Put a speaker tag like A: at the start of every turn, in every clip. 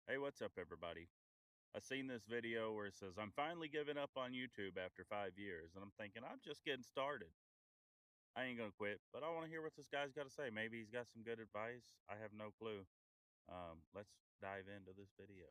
A: Hey, what's up, everybody? I seen this video where it says, I'm finally giving up on YouTube after 5 years. And I'm thinking, I'm just getting started. I ain't going to quit, but I want to hear what this guy's got to say. Maybe he's got some good advice. I have no clue. Let's dive into this video.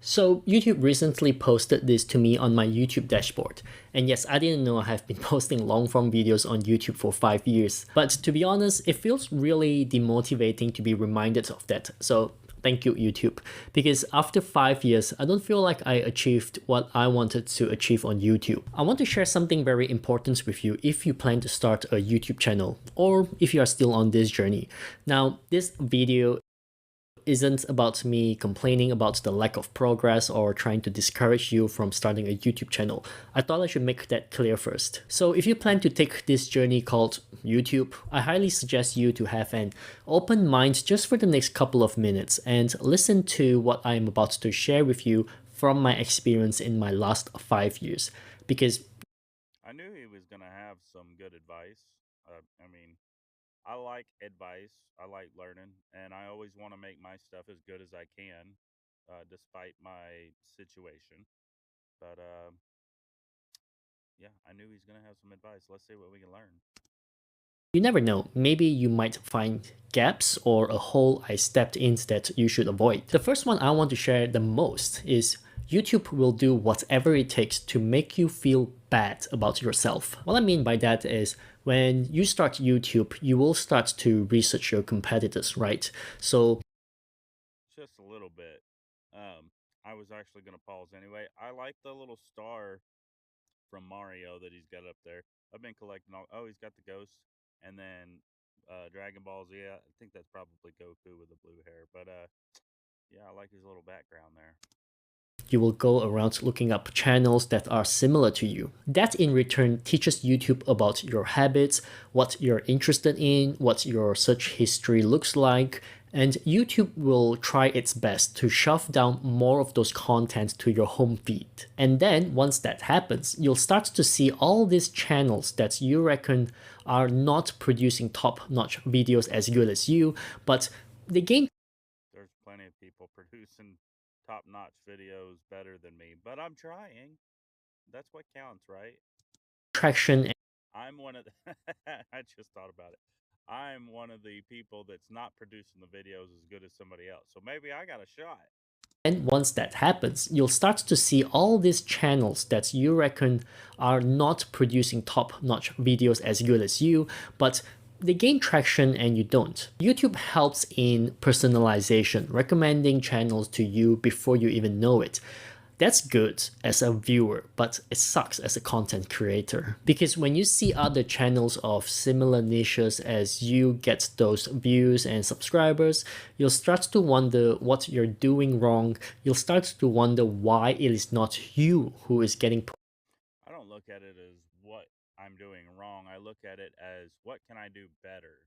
B: So YouTube recently posted this to me on my YouTube dashboard. And yes, I didn't know I have been posting long form videos on YouTube for 5 years. But to be honest, it feels really demotivating to be reminded of that. So thank you, YouTube. Because after 5 years, I don't feel like I achieved what I wanted to achieve on YouTube. I want to share something very important with you if you plan to start a YouTube channel or if you are still on this journey. Now, this video isn't about me complaining about the lack of progress or trying to discourage you from starting a YouTube channel. I thought I should make that clear first. So if you plan to take this journey called YouTube, I highly suggest you to have an open mind just for the next couple of minutes and listen to what I am about to share with you from my experience in my last 5 years. Because
A: I knew he was going to have some good advice. I like advice, I like learning, and I always want to make my stuff as good as I can, despite my situation. But yeah, I knew he's going to have some advice. Let's see what we can learn.
B: you never know, maybe you might find gaps or a hole I stepped in that you should avoid. The first one I want to share the most is YouTube will do whatever it takes to make you feel bad about yourself. What I mean by that is when you start YouTube, you will start to research your competitors, right? So
A: Just a little bit. I was actually going to pause anyway. I like the little star from Mario that he's got up there. I've been collecting all. Oh, he's got the ghost, and then Dragon Ball Z. I think that's probably Goku with the blue hair. But yeah, I like his little background there.
B: you will go around looking up channels that are similar to you. That in return teaches YouTube about your habits, what you're interested in, what your search history looks like, and YouTube will try its best to shove down more of those content to your home feed. And then once that happens, you'll start to see all these channels that you reckon are not producing top-notch videos as good as you, but they gain
A: There's plenty of people producing top-notch videos better than me, but I'm trying. That's what counts, right?
B: traction.
A: I'm one of the I just thought about it. I'm one of the people that's not producing the videos as good as somebody else. So maybe I got a shot.
B: And once that happens, you'll start to see all these channels that you reckon are not producing top-notch videos as good as you, but they gain traction and you don't. YouTube helps in personalization, recommending channels to you before you even know it. That's good as a viewer, but it sucks as a content creator. Because when you see other channels of similar niches as you get those views and subscribers, you'll start to wonder what you're doing wrong. You'll start to wonder why it is not you who is getting
A: I don't look at it as what I'm doing wrong. I look at it as what can I do better?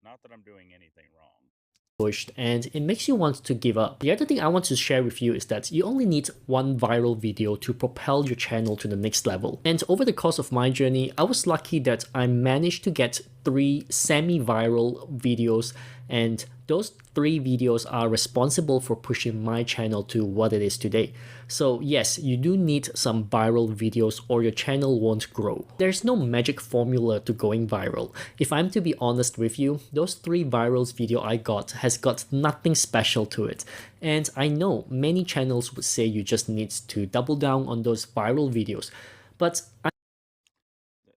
A: Not that I'm doing anything wrong.
B: pushed, and it makes you want to give up. The other thing I want to share with you is that you only need one viral video to propel your channel to the next level. And over the course of my journey, I was lucky that I managed to get 3 semi-viral videos, and those 3 videos are responsible for pushing my channel to what it is today. So yes, you do need some viral videos or your channel won't grow. There's no magic formula to going viral. If I'm to be honest with you, those 3 virals video I got has got nothing special to it. And I know many channels would say you just need to double down on those viral videos. But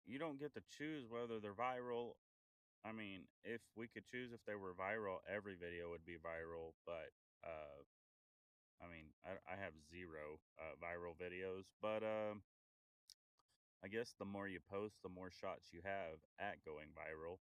A: You don't get to choose whether they're viral. I mean, if we could choose if they were viral, every video would be viral. But I have zero viral videos. But I guess the more you post, the more shots you have at going viral.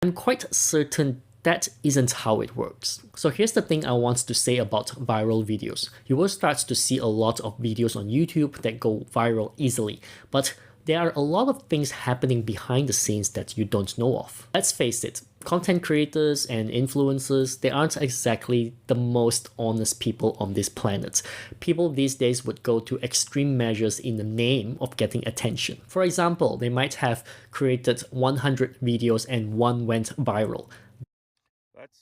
B: I'm quite certain that isn't how it works. So here's the thing I want to say about viral videos. You will start to see a lot of videos on YouTube that go viral easily, but there are a lot of things happening behind the scenes that you don't know of. Let's face it, content creators and influencers, they aren't exactly the most honest people on this planet. People these days would go to extreme measures in the name of getting attention. For example, they might have created 100 videos and one went viral.
A: That's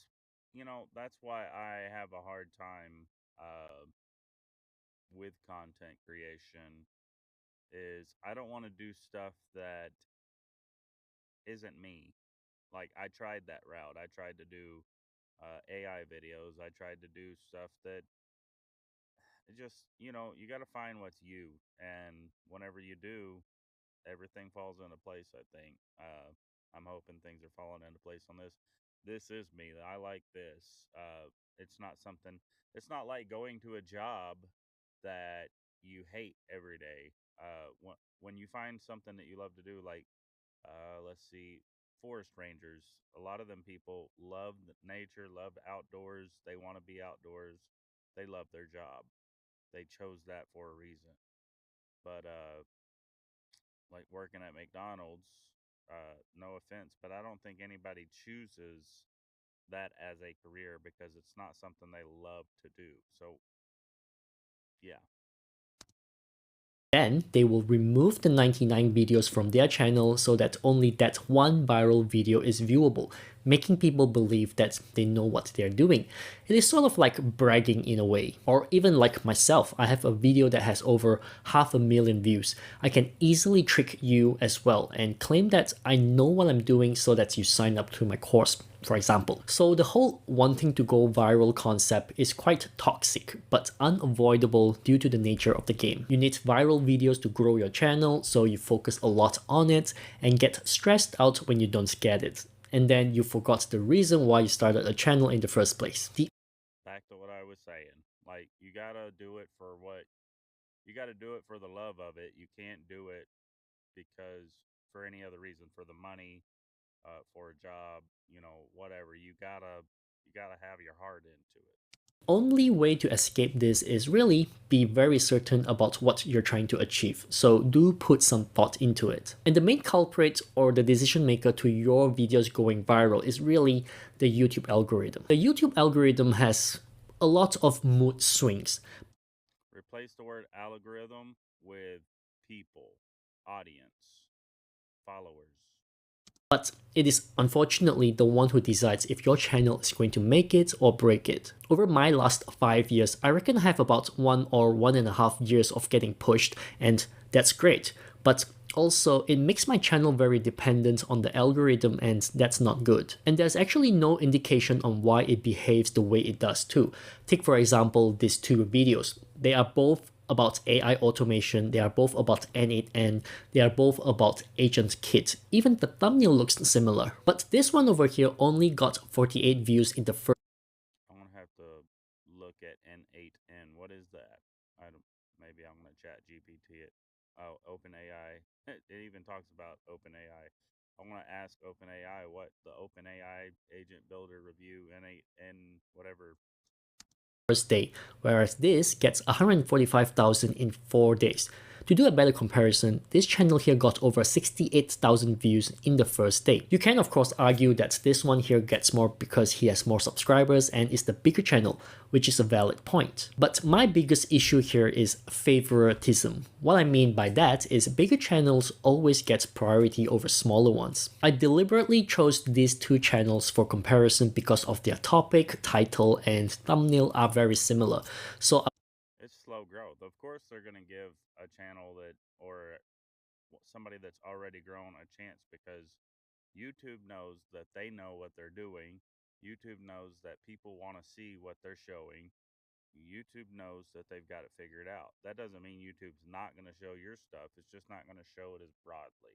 A: that's why I have a hard time with content creation is I don't want to do stuff that isn't me. Like I tried that route. I tried to do AI videos. I tried to do stuff that it just, you got to find what's you. And whenever you do, everything falls into place, I think. I'm hoping things are falling into place on this. This is me. I like this. It's not something, it's not like going to a job that you hate every day. When you find something that you love to do, like, let's see, forest rangers, a lot of them people love nature, love outdoors. They want to be outdoors. They love their job. They chose that for a reason. But like working at McDonald's, no offense, but I don't think anybody chooses that as a career because it's not something they love to do. So, yeah.
B: Then they will remove the 99 videos from their channel so that only that one viral video is viewable, making people believe that they know what they're doing. It is sort of like bragging in a way. Or even like myself, I have a video that has over 500,000 views. I can easily trick you as well and claim that I know what I'm doing so that you sign up to my course, for example. So the whole wanting to go viral concept is quite toxic, but unavoidable due to the nature of the game. You need viral videos to grow your channel, so you focus a lot on it and get stressed out when you don't get it. And then you forgot the reason why you started a channel in the first place.
A: Back to what I was saying. Like, you got to do it for the love of it. You can't do it because for any other reason, for the money, for a job, whatever. You gotta have your heart into it.
B: Only way to escape this is really be very certain about what you're trying to achieve. So do put some thought into it. And the main culprit or the decision maker to your videos going viral is really the YouTube algorithm. The YouTube algorithm has a lot of mood swings.
A: Replace the word algorithm with people, audience, followers.
B: But it is unfortunately the one who decides if your channel is going to make it or break it. Over my last 5 years, I reckon I have about 1.5 years of getting pushed, and that's great. But also, it makes my channel very dependent on the algorithm, and that's not good. And there's actually no indication on why it behaves the way it does too. Take for example these two videos. They are both about AI automation, they are both about N8N, they are both about Agent Kit. Even the thumbnail looks similar. But this one over here only got 48 views in the first.
A: I'm gonna have to look at N8N. What is that? I don't. Maybe I'm gonna chat GPT it. Oh, OpenAI. It even talks about OpenAI. I want to ask OpenAI what the OpenAI agent builder review N8N whatever.
B: First day, whereas this gets 145,000 in 4 days. To do a better comparison, this channel here got over 68,000 views in the first day. You can of course argue that this one here gets more because he has more subscribers and is the bigger channel, which is a valid point. But my biggest issue here is favoritism. What I mean by that is bigger channels always get priority over smaller ones. I deliberately chose these two channels for comparison because of their topic, title, and thumbnail are very similar. So
A: It's slow growth. Of course, they're gonna give a channel that or somebody that's already grown a chance because YouTube knows that they know what they're doing. YouTube knows that people want to see what they're showing. YouTube knows that they've got it figured out. That doesn't mean YouTube's not going to show your stuff. It's just not going to show it as broadly.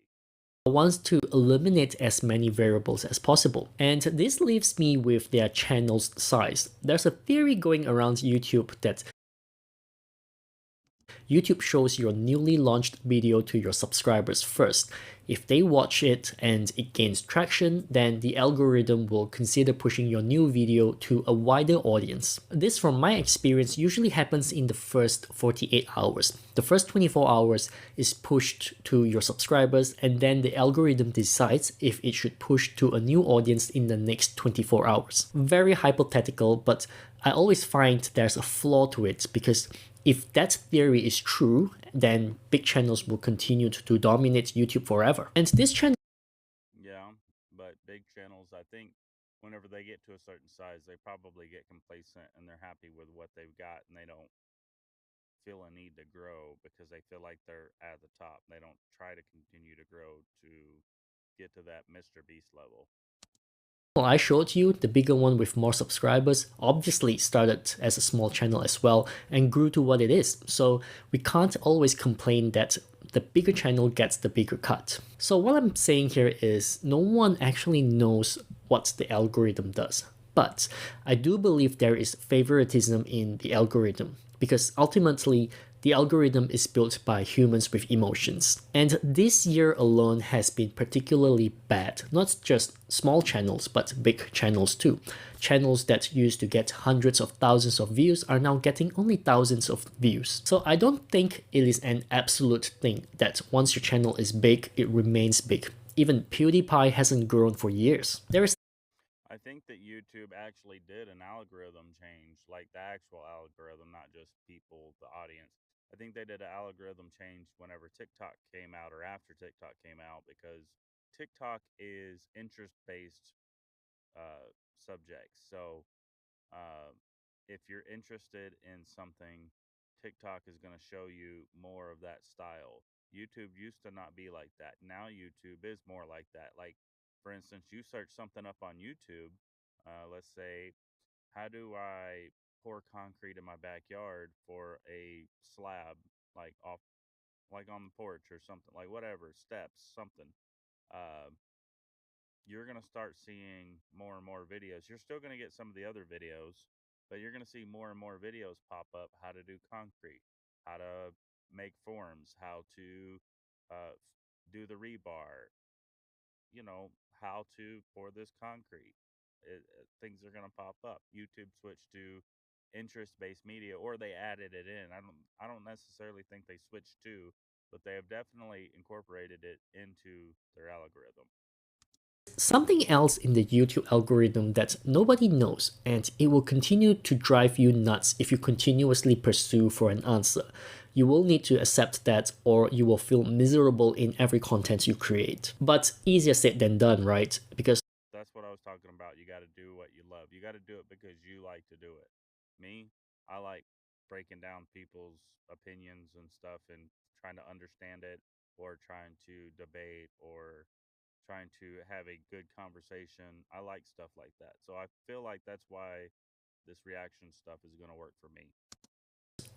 B: wants to eliminate as many variables as possible. And this leaves me with their channel's size. There's a theory going around YouTube that YouTube shows your newly launched video to your subscribers first. If they watch it and it gains traction, then the algorithm will consider pushing your new video to a wider audience. This, from my experience, usually happens in the first 48 hours. The first 24 hours is pushed to your subscribers, and then the algorithm decides if it should push to a new audience in the next 24 hours. Very hypothetical, but I always find there's a flaw to it because if that theory is true, then big channels will continue to dominate YouTube forever. And this channel
A: Yeah, but big channels, I think whenever they get to a certain size, they probably get complacent and they're happy with what they've got and they don't feel a need to grow because they feel like they're at the top. They don't try to continue to grow to get to that Mr. Beast level.
B: Well, I showed you, the bigger one with more subscribers obviously started as a small channel as well and grew to what it is. So we can't always complain that the bigger channel gets the bigger cut. So what I'm saying here is no one actually knows what the algorithm does. But I do believe there is favoritism in the algorithm because ultimately the algorithm is built by humans with emotions. And this year alone has been particularly bad, not just small channels, but big channels too. Channels that used to get hundreds of thousands of views are now getting only thousands of views. So I don't think it is an absolute thing that once your channel is big, it remains big. Even PewDiePie hasn't grown for years. There is
A: I think that YouTube actually did an algorithm change, like the actual algorithm, not just people, the audience. I think they did an algorithm change whenever TikTok came out or after TikTok came out because TikTok is interest based subjects. So uh, if you're interested in something, TikTok is going to show you more of that style. YouTube used to not be like that. Now YouTube is more like that. Like, for instance, you search something up on YouTube. Let's say, how do I pour concrete in my backyard for a slab, like off, like on the porch or something, like whatever, steps, something. Uh, you're going to start seeing more and more videos. You're still going to get some of the other videos, but you're going to see more and more videos pop up how to do concrete, how to make forms, how to do the rebar, how to pour this concrete. Things are going to pop up. YouTube switched to interest-based media, or they added it in. I don't necessarily think they switched to, but they have definitely incorporated it into their algorithm.
B: something else in the YouTube algorithm that nobody knows, and it will continue to drive you nuts if you continuously pursue for an answer. You will need to accept that, or you will feel miserable in every content you create. But easier said than done, right? Because
A: That's what I was talking about. You got to do what you love. You got to do it because you like to do it. Me, I like breaking down people's opinions and stuff and trying to understand it or trying to debate or trying to have a good conversation. I like stuff like that. So I feel like that's why this reaction stuff is going to work for me.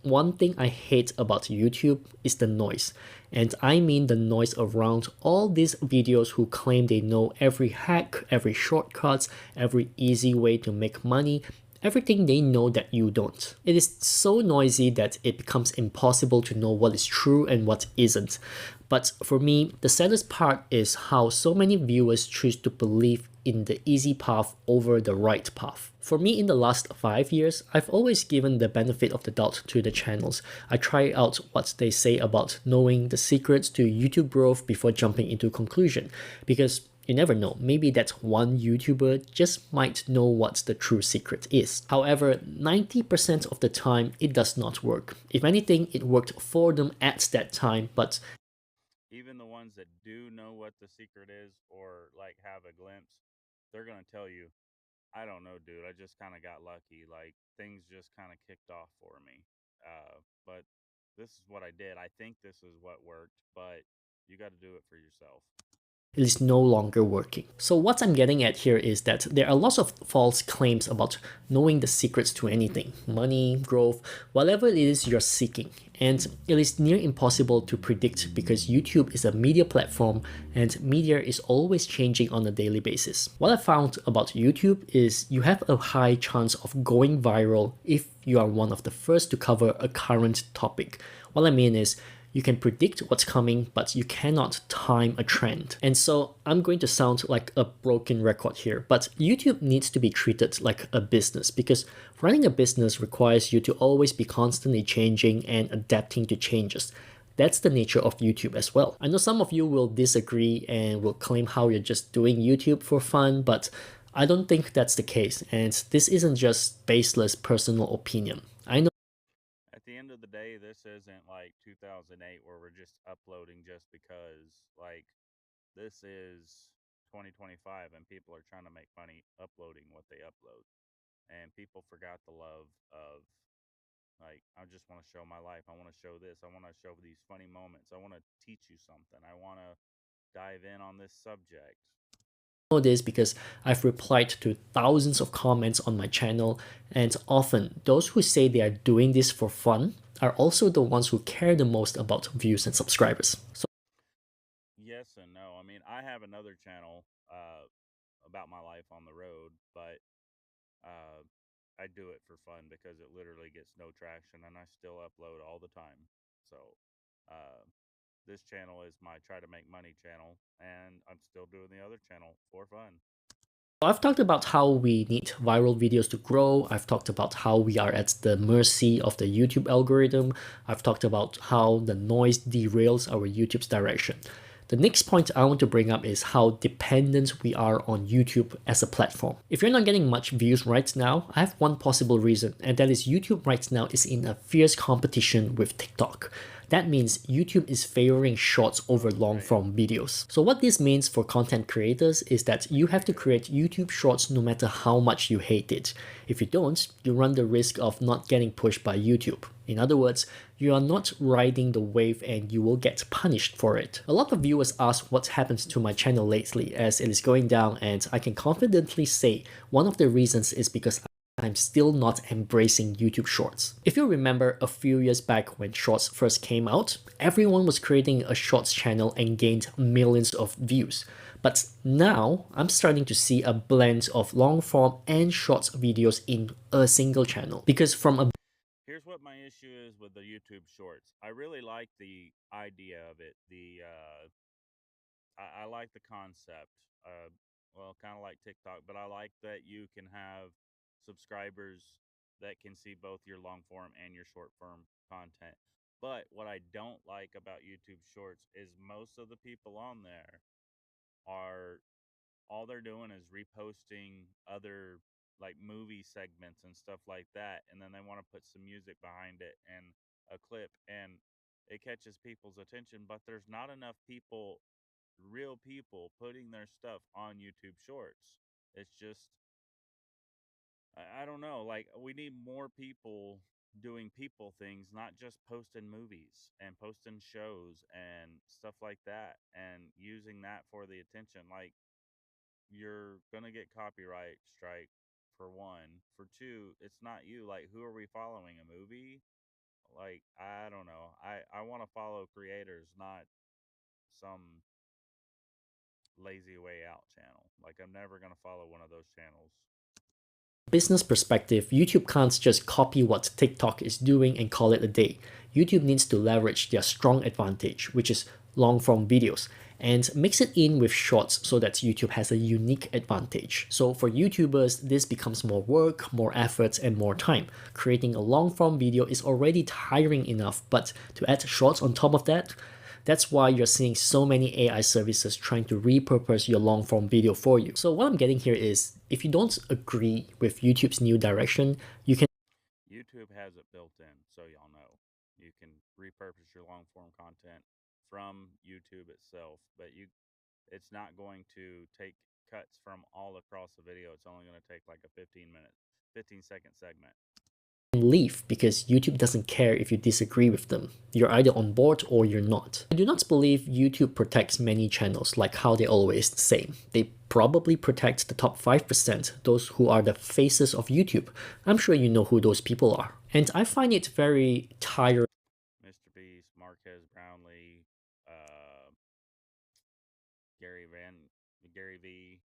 B: one thing I hate about YouTube is the noise. And I mean the noise around all these videos who claim they know every hack, every shortcut, every easy way to make money, everything they know that you don't. It is so noisy that it becomes impossible to know what is true and what isn't. But for me, the saddest part is how so many viewers choose to believe in the easy path over the right path. For me, in the last 5 years, I've always given the benefit of the doubt to the channels. I try out what they say about knowing the secrets to YouTube growth before jumping into conclusion, because you never know, maybe that one YouTuber just might know what the true secret is. However, 90% of the time, it does not work. If anything, it worked for them at that time, but
A: Even the ones that do know what the secret is or like have a glimpse, they're going to tell you, I don't know, dude. I just kind of got lucky. Like things just kind of kicked off for me. But this is what I did. I think this is what worked, but you got to do it for yourself.
B: it is no longer working. So what I'm getting at here is that there are lots of false claims about knowing the secrets to anything, money, growth, whatever it is you're seeking. And it is near impossible to predict because YouTube is a media platform and media is always changing on a daily basis. What I found about YouTube is you have a high chance of going viral if you are one of the first to cover a current topic. What I mean is, you can predict what's coming, but you cannot time a trend. And so I'm going to sound like a broken record here, but YouTube needs to be treated like a business because running a business requires you to always be constantly changing and adapting to changes. That's the nature of YouTube as well. I know some of you will disagree and will claim how you're just doing YouTube for fun, but I don't think that's the case. And this isn't just baseless personal opinion. I know.
A: At the end of the day, this isn't like 2008 where we're just uploading just because. Like, this is 2025 and people are trying to make money uploading what they upload. And people forgot the love of, like, I just want to show my life. I want to show this. I want to show these funny moments. I want to teach you something. I want to dive in on this subject.
B: I know this because I've replied to thousands of comments on my channel, and often those who say they are doing this for fun are also the ones who care the most about views and subscribers. So
A: Yes and no. I mean, I have another channel about my life on the road, but uh, I do it for fun because it literally gets no traction and I still upload all the time. So, uh, this channel is my try to make money channel, and I'm still doing the other channel for fun.
B: I've talked about how we need viral videos to grow. I've talked about how we are at the mercy of the YouTube algorithm. I've talked about how the noise derails our YouTube's direction. The next point I want to bring up is how dependent we are on YouTube as a platform. If you're not getting much views right now, I have one possible reason, and that is YouTube right now is in a fierce competition with TikTok. That means YouTube is favoring shorts over long form videos. So what this means for content creators is that you have to create YouTube shorts no matter how much you hate it. If you don't, you run the risk of not getting pushed by YouTube. In other words, you are not riding the wave and you will get punished for it. A lot of viewers ask what's happened to my channel lately as it is going down, and I can confidently say one of the reasons is because I'm still not embracing YouTube Shorts. If you remember a few years back when Shorts first came out, everyone was creating a Shorts channel and gained millions of views. But now, I'm starting to see a blend of long form and Shorts videos in a single channel. Because from a
A: Here's what my issue is with the YouTube Shorts. I really like the idea of it. I like the concept. Well, kind of like TikTok, but I like that you can have subscribers that can see both your long form and your short form content. But what I don't like about YouTube Shorts is most of the people on there are all they're doing is reposting other like movie segments and stuff like that, and then they want to put some music behind it and a clip, and it catches people's attention, but there's not enough people, real people, putting their stuff on YouTube Shorts. It's just, I don't know, like we need more people doing people things, not just posting movies and posting shows and stuff like that and using that for the attention. Like, you're gonna get copyright strike for one. For two, it's not you. Like, who are we following? A movie? Like, I don't know. I want to follow creators, not some lazy way out channel. Like, I'm never gonna follow one of those channels.
B: business perspective, YouTube can't just copy what TikTok is doing and call it a day. YouTube needs to leverage their strong advantage, which is long form videos, and mix it in with shorts so that YouTube has a unique advantage. So for YouTubers, this becomes more work, more effort, and more time. Creating a long form video is already tiring enough, but to add shorts on top of that, that's why you're seeing so many AI services trying to repurpose your long form video for you. So what I'm getting here is, if you don't agree with YouTube's new direction, you can
A: YouTube has it built in, so y'all know. You can repurpose your long form content from YouTube itself, but it's not going to take cuts from all across the video. It's only going to take like a 15-second segment.
B: leave because YouTube doesn't care if you disagree with them. You're either on board or you're not. I do not believe YouTube protects many channels like how they always say. They probably protect the top 5%, those who are the faces of YouTube. I'm sure you know who those people are. And I find it very tiring.
A: Mr. Beast, Marquez Brownlee, uh, Gary V.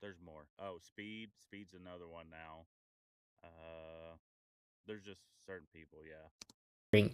A: There's more. Oh, Speed's another one now. There's just certain people, yeah.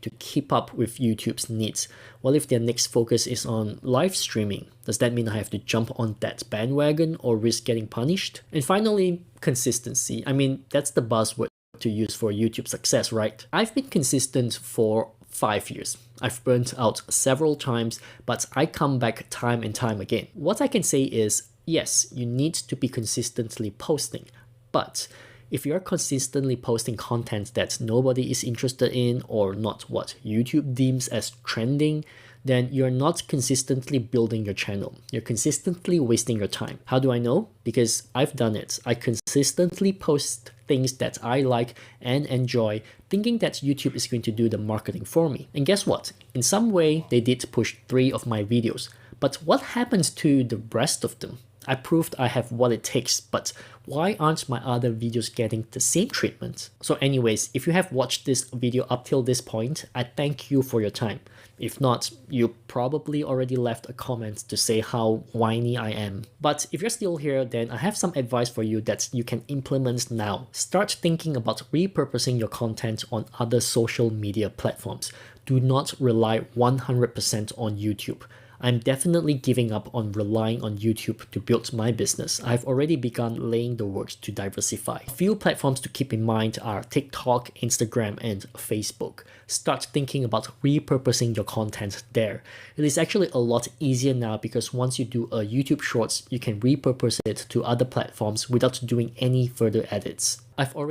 B: To keep up with YouTube's needs. What if their next focus is on live streaming? Does that mean I have to jump on that bandwagon or risk getting punished? And finally, consistency. I mean, that's the buzzword to use for YouTube success, right? I've been consistent for 5 years. I've burnt out several times, but I come back time and time again. What I can say is, yes, you need to be consistently posting, but if you're consistently posting content that nobody is interested in or not what YouTube deems as trending, then you're not consistently building your channel. You're consistently wasting your time. How do I know? Because I've done it. I consistently post things that I like and enjoy, thinking that YouTube is going to do the marketing for me. And guess what? In some way, they did push 3 of my videos. But what happens to the rest of them? I proved I have what it takes, but why aren't my other videos getting the same treatment? So anyways, if you have watched this video up till this point, I thank you for your time. If not, you probably already left a comment to say how whiny I am. But if you're still here, then I have some advice for you that you can implement now. Start thinking about repurposing your content on other social media platforms. Do not rely 100% on YouTube. I'm definitely giving up on relying on YouTube to build my business. I've already begun laying the work to diversify. A few platforms to keep in mind are TikTok, Instagram, and Facebook. Start thinking about repurposing your content there. It is actually a lot easier now because once you do a YouTube Shorts, you can repurpose it to other platforms without doing any further edits.
A: I'm gonna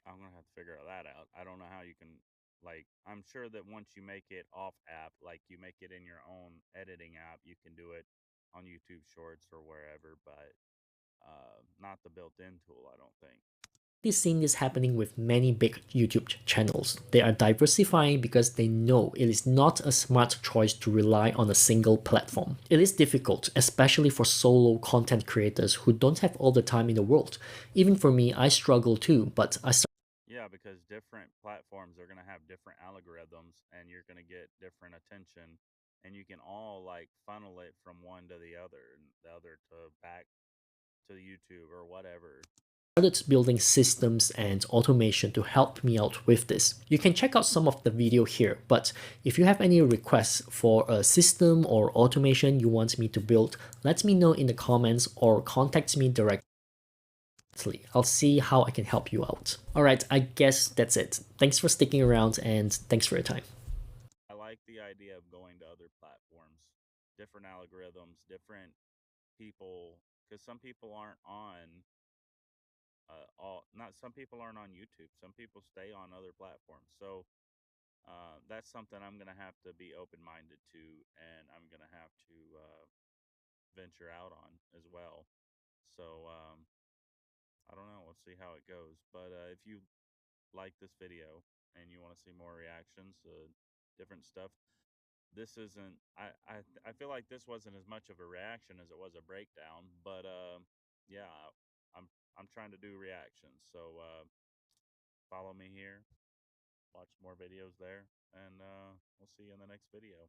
A: have to figure that out. I don't know how you can, like, I'm sure that once you make it off app, like you make it in your own editing app, you can do it on YouTube Shorts or wherever, but not the built-in tool, I don't think.
B: Seen this happening with many big YouTube channels. They are diversifying because they know it is not a smart choice to rely on a single platform. It is difficult, especially for solo content creators who don't have all the time in the world. Even for me, I struggle too, but
A: Yeah, because different platforms are going to have different algorithms and you're going to get different attention and you can all like funnel it from one to the other and the other to back to YouTube or whatever.
B: started building systems and automation to help me out with this. You can check out some of the video here, but if you have any requests for a system or automation you want me to build, let me know in the comments or contact me directly. I'll see how I can help you out. Alright, I guess that's it. Thanks for sticking around and thanks for your time.
A: I like the idea of going to other platforms, different algorithms, different people, because some people aren't on all not some people aren't on YouTube. Some people stay on other platforms. So that's something I'm gonna have to be open minded to, and I'm gonna have to venture out on as well. So I don't know. We'll see how it goes. But if you like this video and you want to see more reactions, different stuff, this isn't. I feel like this wasn't as much of a reaction as it was a breakdown. But yeah, I'm trying to do reactions. So follow me here, watch more videos there, and we'll see you in the next video.